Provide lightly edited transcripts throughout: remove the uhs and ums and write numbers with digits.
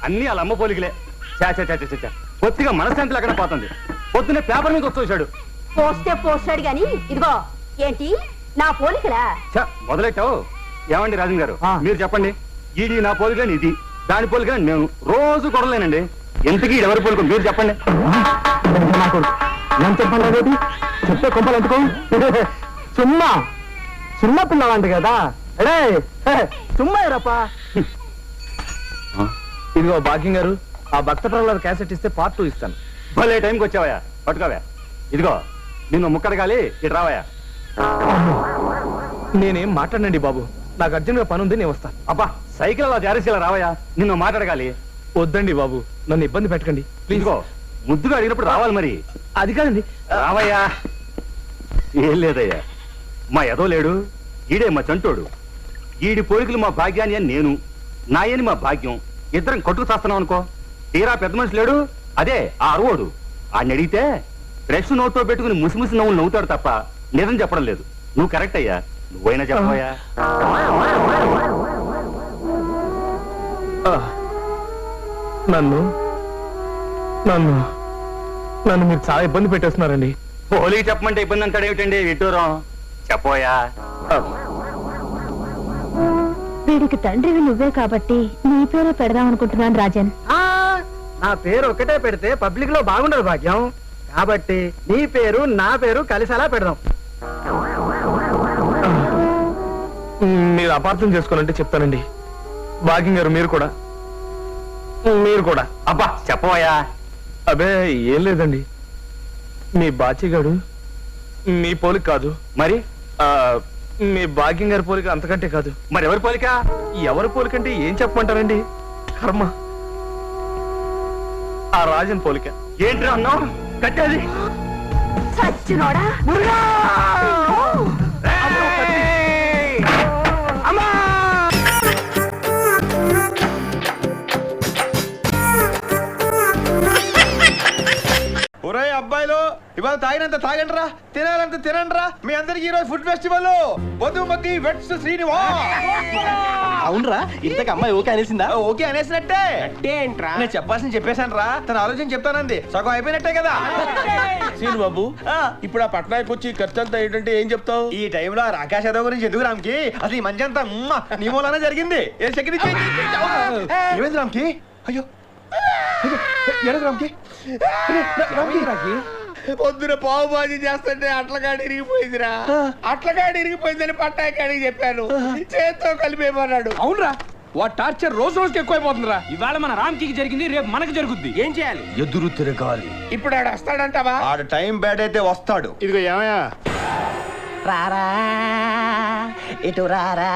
అన్ని వాళ్ళ అమ్మ పోలికలే. చా కొద్దిగా మనశ్శాంతి లేకుండా పోతుంది. పొద్దున్నే పేపర్ మీద వచ్చేసాడు. పోస్తాడు గాని ఇదిగో ఏంటి నా పోలికలా? మొదలెట్టావు. ఏమండి రాజన్ గారు, మీరు చెప్పండి. ఇది నా పోలికని, ఇది దాని పోలికని. నేను రోజు కొడలేనండి. ఎంతకీ ఎవరి పోలిక మీరు చెప్పండి. నేను చెప్పండి, చెప్తే కొంపలు ఎందుకు? సుమ్మా పిల్లవాంటి కదా. సుమ్మా రప్పా. ఇదిగో భాగ్యం గారు, ఆ భక్త ప్రహ్లాద క్యాసెట్ ఇస్తే పార్ట్ 2 ఇస్తాను. భలే టైంకి వచ్చావయ్యా, పట్టుకోవా. ఇదిగో నిన్ను ముక్కడగాలి, ఇటు రావయ్యా. నేనేం మాట్లాడండి బాబు, నాకు అర్జెంట్గా పని ఉంది, నేను వస్తాను. అబ్బా, సైకిల్ అలా జారేసేలా రావయ్యా. నిన్ను మాట్లాడగాలి. వద్దండి బాబు, నన్ను ఇబ్బంది పెట్టకండి ప్లీజ్. ముద్దుగా అడిగినప్పుడు రావాలి మరి. అది కాదండి. రావయ్యా. ఏం లేదయ్యా, మా ఎదో లేడు, ఈడే మా చంటోడు. ఈడి పోలికలు మా భాగ్యాన్ని అని నేను, నాయని మా భాగ్యం. ఇద్దరం కొట్టుకు చేస్తున్నాం అనుకో. తీరా పెద్ద మనిషి లేడు, అదే ఆ అరువోడు. ఆడిని అడిగితే బ్రష్ నోట్లో పెట్టుకుని ముసిముసి నవ్వులు నవ్వుతాడు తప్ప నిజం చెప్పడం లేదు. నువ్వు కరెక్ట్ అయ్యా, నువ్వైనా చెప్పవయ్యా. నన్ను నన్ను నన్ను మీరు చాలా ఇబ్బంది పెట్టేస్తున్నారండి. పోలికి చెప్పమంటే ఇబ్బంది అంటాడు ఏమిటండి విడ్డూరం? చెప్పోయా. వీడికి తండ్రివి నువ్వే కాబట్టి నీ పేరే పెడదాం అనుకుంటున్నాను రాజన్. నా పేరు ఒకటే పెడితే పబ్లిక్ లో బాగుండదు భాగ్యం, కాబట్టి నీ పేరు నా పేరు కలిసి అలా పెడదాం. మీరు అపార్థం చేసుకోవాలంటే చెప్తానండి. భాగ్యం గారు మీరు కూడా. అబ్బా చెప్పవయ్యా. అబే ఏం లేదండి, మీ బాచిగాడు మీ పోలిక కాదు. మరి మీ భాగ్యం గారి పోలిక అంతకంటే కాదు. మరి ఎవరి పోలిక? ఎవరి పోలికంటే ఏం చెప్పమంటారండి? కర్మ, ఆ రాజన్ పోలిక. ఏంటి అన్నావు? కట్టేది సచ్చినోడా. ఒరే అబ్బాయిలు, ఇవాళ తాగినంత తాగండిరా, తినాలంత తినండిరా. మీ అందరికి ఈరోజు food festival. Madhumathi weds Srinivas. అవునరా, ఇంతకు అమ్మాయి ఓకే అనేసిందా? ఓకే అనేసినట్టే. ఏంట్రా నేను చెప్పాల్సింది చెప్పేశాను రా. తన ఆలోచన చెప్తానంది, సగం అయిపోయినట్టే కదా. సీను బాబు, ఇప్పుడు ఆ పట్నాయకు వచ్చి ఖర్చు అంతా ఏంటంటే ఏం చెప్తావు? ఈ టైంలో రాకేష్ యాదవ్ గురించి ఎందుకు రామ్కి? అసలు ఈ మంచి అంతా నీ మూలానే జరిగింది. ఏమైంది రామ్కి? అయ్యో రామ్కి పొద్దున పావు బాజీ చేస్తుంటే అట్లగాడి ఇరిగిపోయిందిరా. అట్లగాడి ఇరిగిపోయిందని పట్టాయకాడికి చెప్పాను, చేత్తో కలిపేమన్నాడు. అవునరా, వాడు టార్చర్ రోజు రోజుకి ఎక్కువైపోతుందిరా. ఇవాళ మన రామ్కి జరిగింది, రేపు మనకు జరుగుద్ది. ఏం చేయాలి? ఎదురు తిరగాలి. ఇప్పుడు ఆడు వస్తాడంటావా? ఆడు టైం బ్యాడ్ అయితే వస్తాడు. ఇదిగో ఏమయ్యా, రారా ఇటు రారా.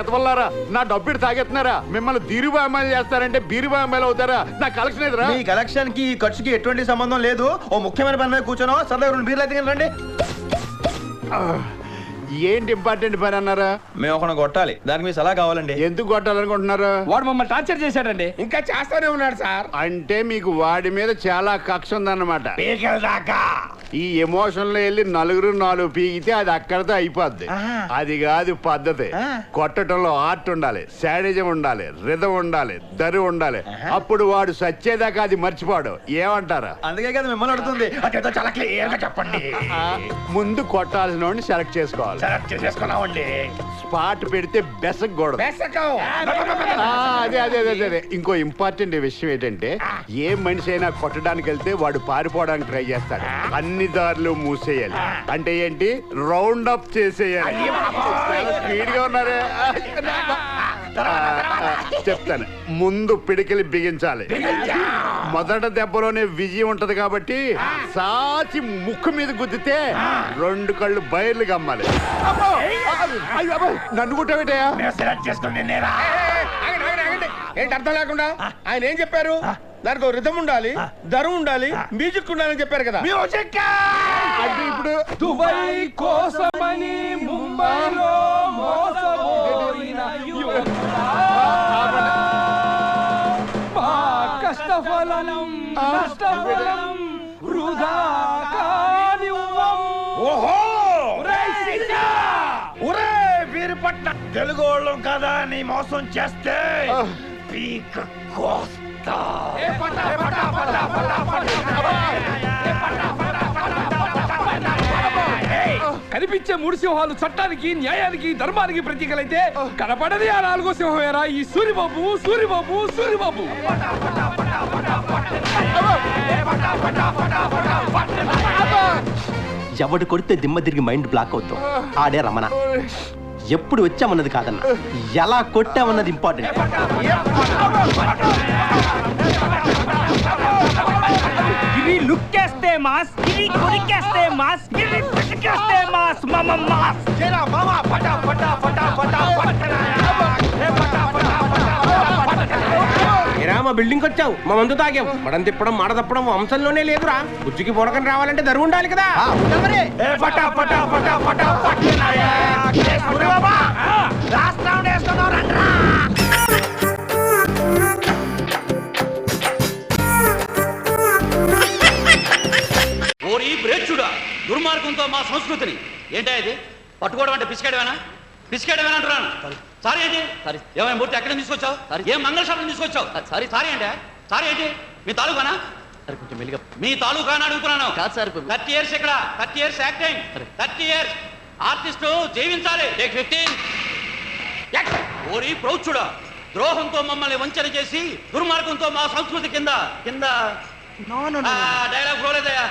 ఎతవల్లారా, నా డబ్బుడు తాగెత్తున్నారా? మిమ్మల్ని దీరుబా అమ్మాయిలు చేస్తారంటే బీరుబా అమ్మాయిలు అవుతారా? నా కలెక్షన్ ఎదురా. మీ కలెక్షన్ కి ఖర్చుకి ఎటువంటి సంబంధం లేదు. ఓ ముఖ్యమైన పని మీద కూర్చోనో సరదా 2 బీర్లు అయితే రండి. ఏంటి ఇంపార్టెంట్ పని అన్నారా? మేము ఒక కొట్టాలి, దానికి మీ సలహా కావాలండి. ఎందుకు కొట్టాలనుకుంటున్నారు? వాడు మమ్మల్ని టార్చర్ చేశాడండి. ఇంకా చేస్తానే ఉన్నాడు సార్. అంటే మీకు వాడి మీద చాలా కక్ష ఉందన్నమాట. దాకా ఈ ఎమోషన్ లో వెళ్ళి 4 పీకితే అది అక్కడితో అయిపోద్ది. అది కాదు పద్ధతి. కొట్టడంలో ఆర్ట్ ఉండాలి, శాడిజం ఉండాలి, రిధం ఉండాలి, దరి ఉండాలి. అప్పుడు వాడు సచ్చేదాకా అది మర్చిపోడు. ఏమంటారా? అందుకే కదా మిమ్మల్ని అడుగుతుంది. చాలా క్లియర్ గా చెప్పండి. ముందు కొట్టాల్సిన వాడిని సెలెక్ట్ చేసుకోవాలి. సెలెక్ట్ చేసేసుకున్నామండి. స్పాట్ పెడితే బెసకూడదు. అదే అదే అదే అదే. ఇంకో ఇంపార్టెంట్ విషయం ఏంటంటే, ఏ మనిషి అయినా కొట్టడానికి వెళ్తే వాడు పారిపోవడానికి ట్రై చేస్తాడు. అన్ని దారులు మూసేయాలి. అంటే ఏంటి? రౌండ్ అప్ చేసేయాలి. స్పీడ్ గా ఉన్నారే. చెప్తాను, ముందు పిడికిలి బిగించాలి. మొదట దెబ్బలోనే విజయం ఉంటది కాబట్టి సాచి ముక్కు మీద గుద్దితే 2 కళ్ళు బయర్లు గమ్మాలి. నన్ను కుట్టబెట్టయా? ఏంటి అర్థం లేకుండా? ఆయన ఏం చెప్పారు? దానికి ఒక రిథం ఉండాలి, దరు ఉండాలి, మ్యూజిక్ ఉండాలని చెప్పారు కదా. అంటే ఇప్పుడు దుబాయ్ కోసమని ముంబైలో మోసపోయిన యువకుడా, మా కష్టఫలం నష్టఫలం వృధా కానివ్వం. ఓహో వీరుపట్న తెలుగు వాళ్ళం కదా నీ మోసం చేస్తే పీక కోస్తా. కనిపించే 3 సింహాలు చట్టానికి, న్యాయానికి, ధర్మానికి ప్రతీకలైతే కనపడది ఆ 4వ సింహమేరా ఈ సూరిబాబు. సూరిబాబు సూరిబాబు ఎవడు కొడితే దిమ్మ తిరిగి మైండ్ బ్లాక్ అవుతాం. ఆడే రమణ. ఎప్పుడు వచ్చామన్నది కాదన్న, ఎలా కొట్టామన్నది ఇంపార్టెంట్. గిరి లుక్కేస్తే మాస్, గిరి కొరికేస్తే మాస్, గిరి పిసికేస్తే మాస్, మమ మాస్. మా బిల్డింగ్ వచ్చావు, మా మందు తాగాం. మడం తిప్పడం మాట తప్పడం వంశంలోనే లేదురా. బుజ్జికి పొడకని రావాలంటే దరువు ఉండాలి కదా. ఓరి బ్రేచుడా, దుర్మార్గంతో మా సంస్కృతిని ఏంటా ఇది? పట్టుకోవడం అంటే పిసికేయడమేనా? పిసికేయడమేనా అంటున్నాను. సారీ ఏంటి? సారీ ఏమైనా మూర్తి ఎక్కడ తీసుకొచ్చావు? ఏం మంగళశాలను తీసుకొచ్చావు? సారీ సారీ అంటే సారీ ఏంటి? మీ తాలూకానా? కొంచెం మెల్లిగా. మీ తాలూకానా అడుగుతున్నాను. కాదు సార్. 30 years ఇక్కడ, 30 years యాక్టింగ్, 30 years ఆర్టిస్టు జీవించాలి. 15 ఓరి ప్రౌచుడా, ద్రోహంతో మమ్మల్ని వంచన చేసి దుర్మార్గంతో మా సంస్కృతి కింద డైలాగ్ పోలేదయా?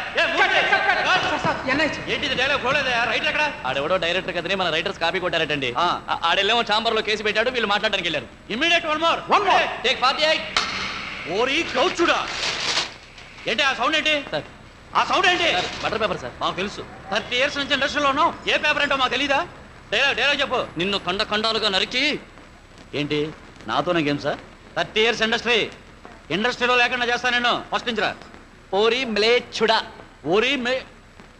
ఏంటిది డైలాగ్ పోలేదయా? రైట్ ఎక్కడ? ఆడెవడో డైరెక్టర్ కదనే మన రైటర్స్ కాపీ కొట్టారటండి. ఆడెళ్ళేమో ఛాంబర్ లో కేసు పెట్టాడు, వీళ్ళు మాట్లాడడానికి వెళ్ళారు. Immediate one more take 48. ఓరి క్రౌచుడా, ఏంటి ఆ సౌండ్? ఏంటి ఆ సౌండ్? ఏంటి? Butter paper sir. మాకు తెలుసు, 30 years నుంచి ఇండస్ట్రీలో ఉన్నావు. ఏ పేపర్ ఏంటో మాకు తెలీదా? డైలాగ్ చెప్పు. నిన్ను ఖండాలుగా నరికి. ఏంటి నాతోనే గేమ్ సార్? 30 years ఇండస్ట్రీలో లేకుండా చేస్తా నేను. ఫస్ట్ నుంచి రా. ఓరి మ్లేచ్చుడా, ఓరి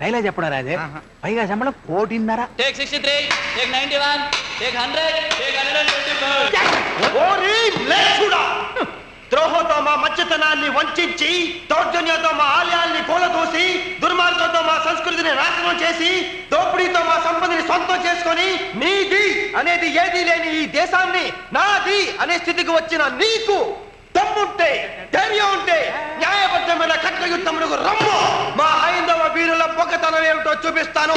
డైలాగ్ చెప్పడా రాదే? పైగా శంబళం 1.5. Take 63, take 91, take 100, take 125. ఓరి మ్లేచ్చుడా, ద్రోహంతో మా మధ్యతనాన్ని వంచి, దౌర్జన్యంతో మా ఆలయాల్ని కూలదూసి, దుర్మార్గంతో మా సంస్కృతిని నాశనం చేసి, దోపిడీతో మా సంపదని సొంతం చేసుకొని, నీది అనేది ఏదీ లేని ఈ దేశాన్ని నాది అనే స్థితికి వచ్చిన నీకు దమ్ముంటే, ధైర్యం ఉంటే న్యాయబద్ధమైన కట్ల యుద్ధములకు రమ్ము. మా హైందవ వీరుల పొగతనం ఏమిటో చూపిస్తాను.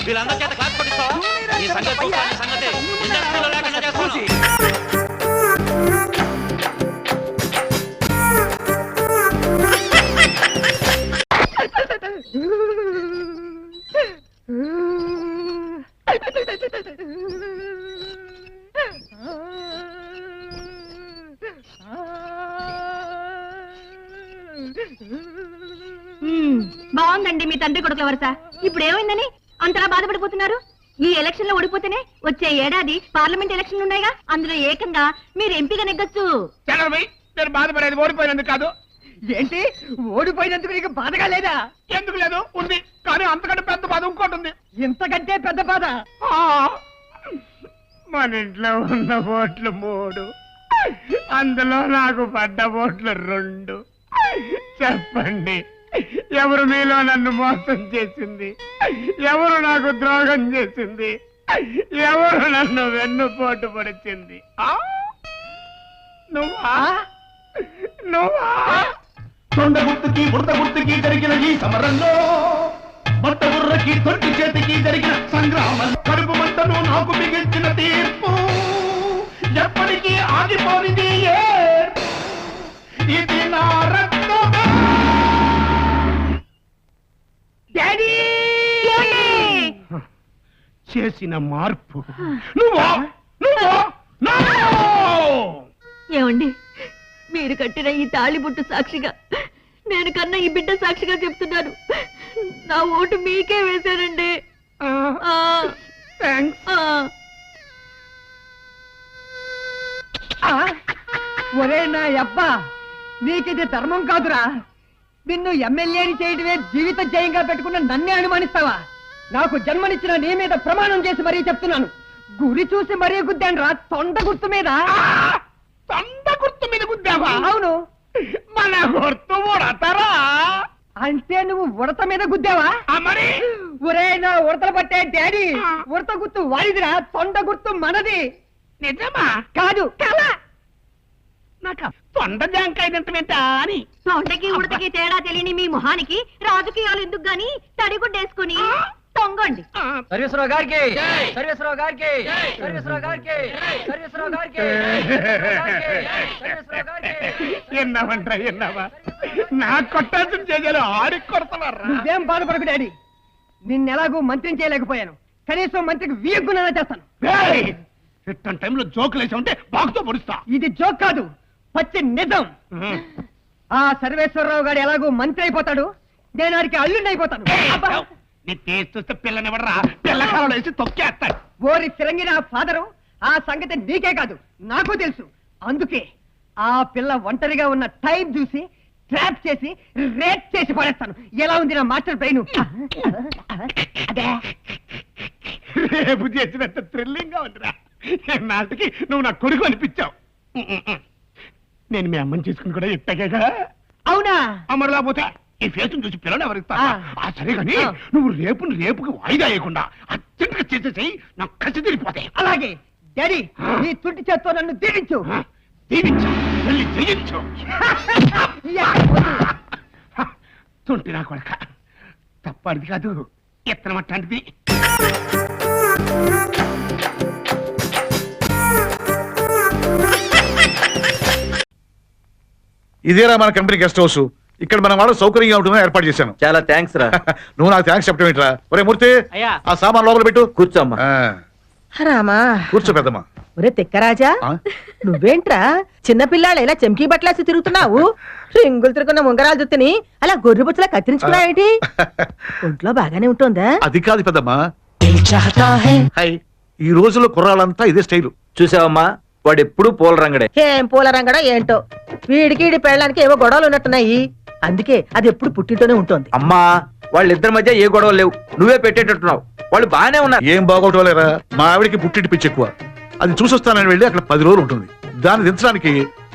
వీళ్ళందరి చేత క్లాస్ పట్టిస్తావా? ఈ సంగతి చూస్తాను, ఈ సంగతి ఇండస్ట్రీలో లేకుండా చేస్తాను. బాగుందండి మీ తండ్రి కొడుకుల వరుస. ఇప్పుడు ఏమైందని అంతలా బాధపడిపోతున్నారు? ఈ ఎలక్షన్ లో ఓడిపోతేనే వచ్చే ఏడాది పార్లమెంట్ ఎలక్షన్లు ఉన్నాయిగా, అందులో ఏకంగా మీరు ఎంపీగా నెగ్గొచ్చు. నేను బాధపడేది ఓడిపోయినందుకు కాదు. ఏంటి ఓడిపోయినందుకు నీకు బాధగా లేదా? ఎందుకు లేదు, ఉంది. కానీ అంతకంటే పెద్ద బాధ ఇంకోటి ఉంది. ఇంతకంటే పెద్ద బాధ? మన ఇంట్లో ఉన్న ఓట్లు 3, అందులో నాకు పడ్డ ఓట్లు 2. చెప్పండి, ఎవరు మీలో నన్ను మోసం చేసింది? ఎవరు నాకు ద్రోహం చేసింది? ఎవరు నన్ను వెన్నుపోటు పడిచింది? నువ్వా? నువ్వా? తొండ గుర్తుకి బుడత గుర్తుకి జరిగిన ఈ సమరంలో, బట్ట బుర్రకి తొట్టి చేతికి జరిగిన సంగ్రామం, కడుపు మంటను నాకు మిగిల్చిన తీర్పు ఎప్పటికీ ఆగిపోనిది. ఇది నా రక్తమే. డాడీ చేసిన మార్పు నువ్వా? ఏమండి, మీరు కట్టిన ఈ తాళిబుట్టు సాక్షిగా, నేను కన్నా ఈ బిడ్డ సాక్షిగా చెప్తున్నాను, నా ఓటు మీకే వేశానండి. ఒరే నా అబ్బా, నీకిది ధర్మం కాదురా. నిన్ను ఎమ్మెల్యేని చేయడమే జీవిత జయంగా పెట్టుకున్న నన్నే అనుమానిస్తావా? నాకు జన్మనిచ్చిన నీ మీద ప్రమాణం చేసి మరీ చెప్తున్నాను, గురి చూసి మరీ గుద్దాను రా, తొండ గుర్తు మీద. తొండ గుర్తు మీద గుద్దావా? అవును. మన గుర్తు ముడతారా? అంటే నువ్వు ఉడత మీద గుద్దావా? మరి ఒరే నా ఉడతలు పట్టే డాడీ, ఉడత గుర్తు వాడిదిరా, తొండ గుర్తు మనది. నిజమా? కాదు కళ. నాకు తొండ జాంకాయ తింటా అని. తొండకి ఉడతకి తేడా తెలియని మీ మొహానికి రాజకీయాలు ఎందుకు గాని తడిగుడ్డేసుకుని తొంగండి. సర్వేశ్వరరావు గారికి, సర్వేశ్వరరావు గారికి, సర్వేశ్వరరావు గారికి, సర్వేశ్వరరావు గారికి, సర్వేశ్వరరావు గారికి. ఎన్నావా నా కొట్టాల్సిన చేయాలి ఆడికి కొడతారా? నువ్వేం బాధపడకు డాడీ, నిన్నెలాగూ మంత్రిని చేయలేకపోయాను, కనీసం మంత్రికి వీయగ్గునైనా చేస్తాను. ఇట్టని టైంలో జోకులు వేసి ఉంటే బాగుతో పొడుస్తా. ఇది జోక్ కాదు, పచ్చి నిజం. ఆ సర్వేశ్వరరావు గారు ఎలాగూ మంత్రి అయిపోతాడు, నేను ఆడికి అల్లుండి అయిపోతాను. నీ టేస్ట్ చూస్తే పిల్లనివ్వడరా, పిల్లకాలలో వేసి తొక్కేస్తాడు. ఓరి తిరంగిన ఫాదరు, ఆ సంగతి నీకే కాదు నాకు తెలుసు. అందుకే ఆ పిల్ల ఒంటరిగా ఉన్న టైం చూసి ట్రాప్ చేసి రేప్ చేసి పడేస్తాను. ఎలా ఉంది నా మాస్టర్ బ్రెయిన్? అదే రేపు చేసినంత థ్రిల్లింగ్ గా ఉందిరా. నాటికి నువ్వు నా కొడుకు అనిపించావు. నేను మీ అమ్మని చేసుకుని కూడా ఇట్టగా. అవునా? అమ్మరు లేకపోతే ఈ ఫేస్ చూసి పిల్లలు ఎవరిస్తా? ఆ సరే కానీ ఆ. నువ్వు రేపుకి వాయిదా వేయకుండా అర్జెంటుగా చేసేసి నాకు కసి తిరిగిపోతాయి. అలాగే డాడీ, నీ తుట్టి చేత్తో నన్ను దీవించు. దీవించు, వెళ్ళి జయించు. తుంటి నా కొడక, తప్పటిది కాదు, ఎత్తనం అట్లాంటిది. ఇదేరా మన కంపెనీ గెస్ట్ హౌస్. ఇక్కడ మన వాళ్ళు సౌకర్యంగా ఉంటుందని ఏర్పాటు చేశాను. చాలా థ్యాంక్స్ రా. నువ్వు నాకు థ్యాంక్స్ చెప్పడం ఏంట్రా? ఒరే మూర్తి, ఆ సామాన్ లోపల పెట్టు. కూర్చోమ్మా. ఆ, రామా, కూర్చో పెద్దమ్మా. ఒరే తిక్కరాజా, ఆ? నువ్వేంట్రా చిన్నపిల్లాడు ఇలా చెంకీ బట్టలేసి తిరుగుతున్నావు? రింగులు తిరుగున్న ఉంగరాలు జుత్తిని అలా గొర్రె బుచ్చలా కత్తిరించుకున్నావేంటి? ఒంట్లో బాగానే ఉంటుందా? అది కాదు పెద్దమ్మా. హై, ఈ రోజుల్లో కుర్రాళ్ళంతా ఇదే స్టైలు. చూసావమ్మా, వాడు ఎప్పుడు పూల రంగడే. ఏం పూల రంగడా ఏంటో, వీడికి పెళ్ళడానికి ఏవో గొడవలు ఉన్నట్టున్నాయి. అందుకే అది ఎప్పుడు పుట్టింటూనే ఉంటుంది. అమ్మా, వాళ్ళిద్దరి మధ్య ఏ గొడవలు లేవు, నువ్వే పెట్టేటట్టున్నావు. వాళ్ళు బాగానే ఉన్నారు. ఏం బాగోటోలేరా, మా ఆవిడికి పుట్టింటి పిచ్చి ఎక్కువ. అది చూసొస్తానని వెళ్ళి అక్కడ 10 రోజులు ఉంటుంది. దాన్ని దించడానికి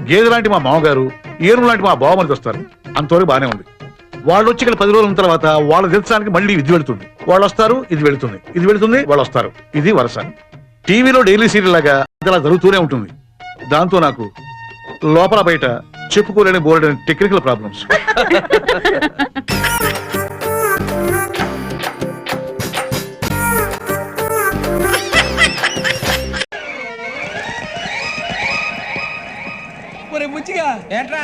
గేదె లాంటి మా మామగారు, ఏనుగు లాంటి మా బావమరిది వస్తారు. అంతవరకు బాగానే ఉంది. వాళ్ళు వచ్చి ఇక్కడ 10 రోజుల ఉన్న తర్వాత వాళ్ళు దించడానికి మళ్ళీ ఇది వెళుతుంది, వాళ్ళు వస్తారు, ఇది వెళుతుంది, ఇది వెళుతుంది, వాళ్ళు వస్తారు. ఇది వరుస. టీవీలో డైలీ సీరియల్ లాగా అలా జరుగుతూనే ఉంటుంది. దాంతో నాకు లోపల బయట చెప్పుకోలేని బోర్డు టెక్నికల్ ప్రాబ్లమ్స్. ముచ్చిగా ఏట్రా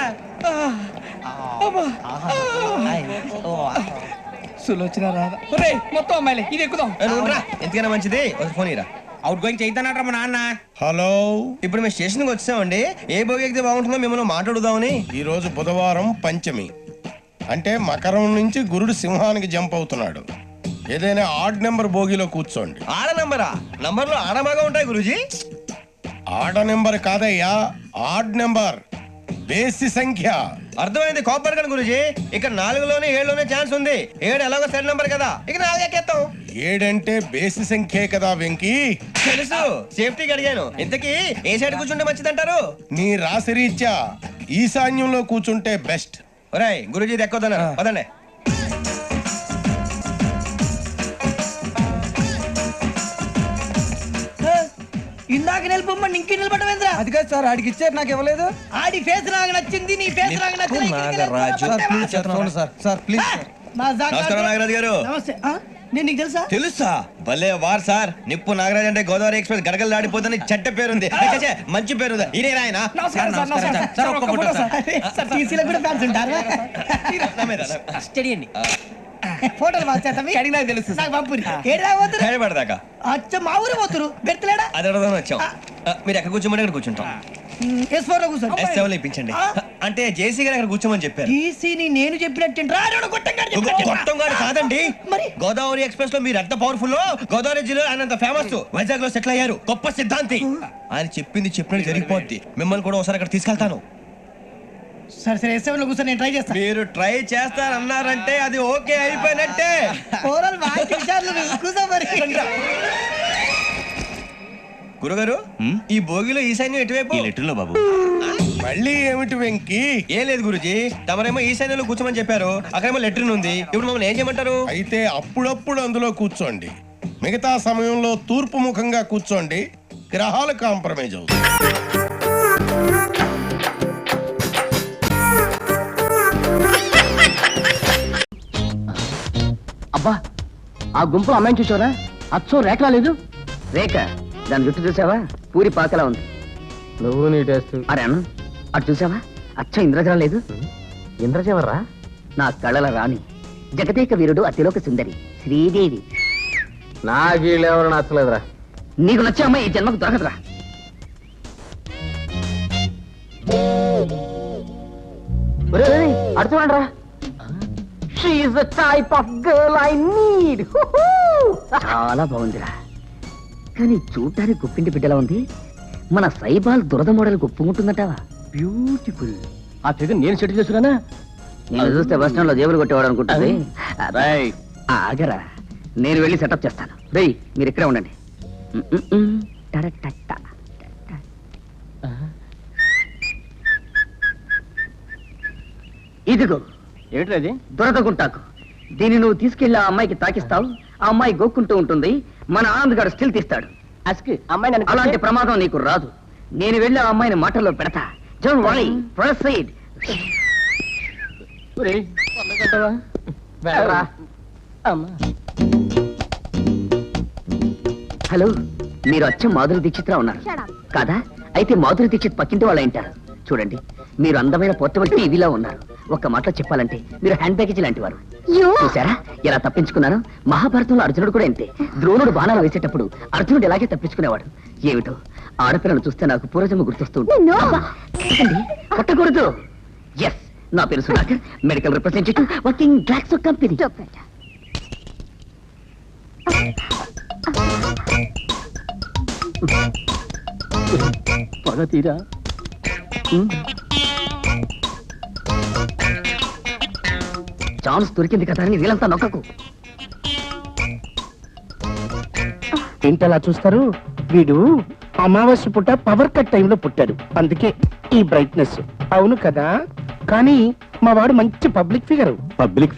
సులోచన రాదా? మొత్తం అమ్మాయిలే, ఇది ఎక్కుదాం. ఎందుకైనా మంచిది, ఒక ఫోన్ ఇరా. అవుట్ గోయింగ్ చేద్దానట్రా మా నాన్న. హలో, ఇప్పుడు మేము స్టేషన్కి వచ్చామండి. ఏ బోగి ఎక్కితే బాగుంటుందో మిమ్మల్ని మాట్లాడుదామని. ఈ రోజు బుధవారం పంచమి, అంటే మకరం నుంచి గురుడు సింహానికి జంప్ అవుతున్నాడు. ఏదైనా ఆడ్ నెంబర్ బోగిలో కూర్చోండి. ఆడ నంబరా? నంబర్లో ఆడ బాగా ఉంటాయి గురూజీ. ఆడ నెంబర్ కాదయ్యా, ఆడ్ నెంబర్, బేసి సంఖ్య. అర్థమైంది, కాపర్ కానీ గురూజీ. ఇక్కడ 4లోనే 7లోనే ఛాన్స్ ఉంది. 7 ఎలాగో సెడ్ నంబర్ కదా, ఇక 4 ఎక్కేస్తాం. 7 అంటే బేసి సంఖ్యే కదా వెంకీ. తెలుసు, సేఫ్టీకి అడిగాను. ఇంతకీ ఏ సైడ్ కూర్చుంటే మంచిదంటారు? నీ రాశి రీత్యా ఈశాన్యంలో కూర్చుంటే బెస్ట్. ఒరేయ్ గురూజీ దెక్కొద్దన్నారు, పదండి. ఇందాక నిలబొమ్మని ఇంకే నిలబడమేంద్రా? అది కాదు సార్, ఆడికి ఇచ్చారు, నాకు ఇవ్వలేదు. ఆడి ఫేస్ నాకు నచ్చింది, నీ ఫేస్ నాకు నచ్చింది. Sir please. నమస్కారం నాగరాజు గారు. నమస్తే. నేను నీకు తెలుసా? తెలుసా? భలే వార్ సార్. నిప్పు నాగరాజ్ అంటే గోదావరి ఎక్స్ప్రెస్ గడగలు దాడిపోతుంది చెడ్డ పేరుంది. మంచి పేరుంది. ఇదే ఆయన. స్టడీ అండి. ఫోటోలు మార్చేస్తాం, తెలుసు నాకు పంపురి. హైదరాబాద్దాకా. అచ్చ మా ఊరు పోతురు, బెర్తలేడా? అది అడగదామని వచ్చాం. మీరు ఎక్కడ కూర్చోమని అక్కడ కూర్చుంటాం. S4 లో కూర్చోండి. S7 లో ఇప్పించండి. అంటే జేసీ గారు అక్కడ కూర్చోమని చెప్పారు. టీసీని నేను చెప్పినట్టు గొట్టం గారు కాదండి, మరి గోదావరి ఎక్స్ప్రెస్ లో మీరు ఎంత పవర్ఫుల్, గోదావరి జిల్లా ఆయన ఫేమస్, వైజాగ్ లో సెటిల్ అయ్యారు, గొప్ప సిద్ధాంతి. ఆయన చెప్పింది చెప్పినట్టు జరిగిపోద్ది. మిమ్మల్ని కూడా ఒకసారి అక్కడ తీసుకెళ్తాను. సరే సరే, S7 లో కూర్చొని నేను ట్రై చేస్తాను. మీరు ట్రై చేస్తారన్నారంటే అది ఓకే అయిపోయినట్టే. గురుగారు, ఈ భోగిలో ఈశాన్యం ఎటువైపు? లెటర్లో బాబు. మళ్ళీ ఏమిటి వెంకీ? ఏం లేదు గురుజీ, తమరేమో ఈశాన్యంలో కూర్చోమని చెప్పారు, అక్కడేమో లెట్రిన్ ఉంది. ఇప్పుడు మమ్మల్ని ఏం చేయమంటారు? అయితే అప్పుడప్పుడు అందులో కూర్చోండి, మిగతా సమయంలో తూర్పు ముఖంగా కూర్చోండి. గ్రహాలు కాంప్రమైజ్ అవుతాయి. అబ్బా, ఆ గుంపులో అమ్మాయిని చూసావరా? అచ్చం రేఖ లేదు. రేఖ? దాని జుట్టు చూసావా? పూరి పాకలా ఉంది. నువ్వు నీ టేస్ట్. అరే అన్న, అటు చూసావా? అచ్చం ఇంద్రజలం లేదు. ఇంద్రజవర్రా? నా కళల రాణి, జగదేక వీరుడు, అతిలోక సుందరి శ్రీదేవి. నా వీళ్ళెవరు నచ్చలేదురా. నీకు నచ్చే అమ్మాయి ఈ జన్మకు దొరకదురా. అటు చూడండిరా. She is the type of girl I need. చాలా బాగుందిరా, కానీ చూడటానికి గుప్పింటి బిడ్డలా ఉంది. మన సైబాల్ దురద మోడల్ ఒప్పుకుంటుందటవా? బ్యూటిఫుల్. ఆ ఫిగర్ నేను సెట్ చేసుకున్నానా? నేను చూస్తే బస్ స్టాండ్ లో జేబులు కొట్టేవాడు అనుకుంటుంది. ఆగరా, నేను వెళ్ళి సెటప్ చేస్తాను. రేయ్, మీరు ఇక్కడే ఉండండి. ఇదిగో ఏమిటది? దురద గుంటాకు. దీన్ని నువ్వు తీసుకెళ్లి ఆ అమ్మాయికి తాకిస్తావు. ఆ అమ్మాయి గోక్కుంటూ ఉంటుంది. మన ఆనంద్ గారు స్టిల్ తీస్తాడు. అమ్మాయి అలాంటి ప్రమాదం నీకు రాదు. నేను వెళ్ళి ఆ అమ్మాయిని మాటల్లో పెడతా. Don't worry, proceed. హలో, మీరు అచ్చం మాధురి దీక్షిత్రా ఉన్నారు కాదా? అయితే మాధురి దీక్షిత్ పక్కింటి వాళ్ళు ఉంటారు. చూడండి, మీరు అందమైన పోర్టబుల్ టీవీలో ఉన్నారు. ఒక్క మాటలో చెప్పాలంటే మీరు హ్యాండ్ బ్యాగేజ్ లాంటి వారు. చూసారా ఎలా తప్పించుకున్నాను? మహాభారతంలో అర్జునుడు కూడా అంతే. ద్రోణుడు బాణాలు వేసేటప్పుడు అర్జునుడు ఎలాగే తప్పించుకునేవాడు. ఏమిటో ఆడపిల్లను చూస్తే నాకు పూర్వజన్మ గుర్తొస్తూ ఉంటుంది. కొట్టకూడదు. ఎస్, నా పేరు Sudhakar, medical representative, working Glaxo company. పగ తీరా. ఛాన్స్ దొరికింది కదా అని వీళ్ళంతా నొక్కకు. ఏంటలా చూస్తారు? వీడు అమావాస్య పుట్ట పవర్ కట్ టైంలో పుట్టాడు, అందుకే ఈ బ్రైట్నెస్. అవును కదా, కానీ మా వాడు మంచి పబ్లిక్ ఫిగర్. పబ్లిక్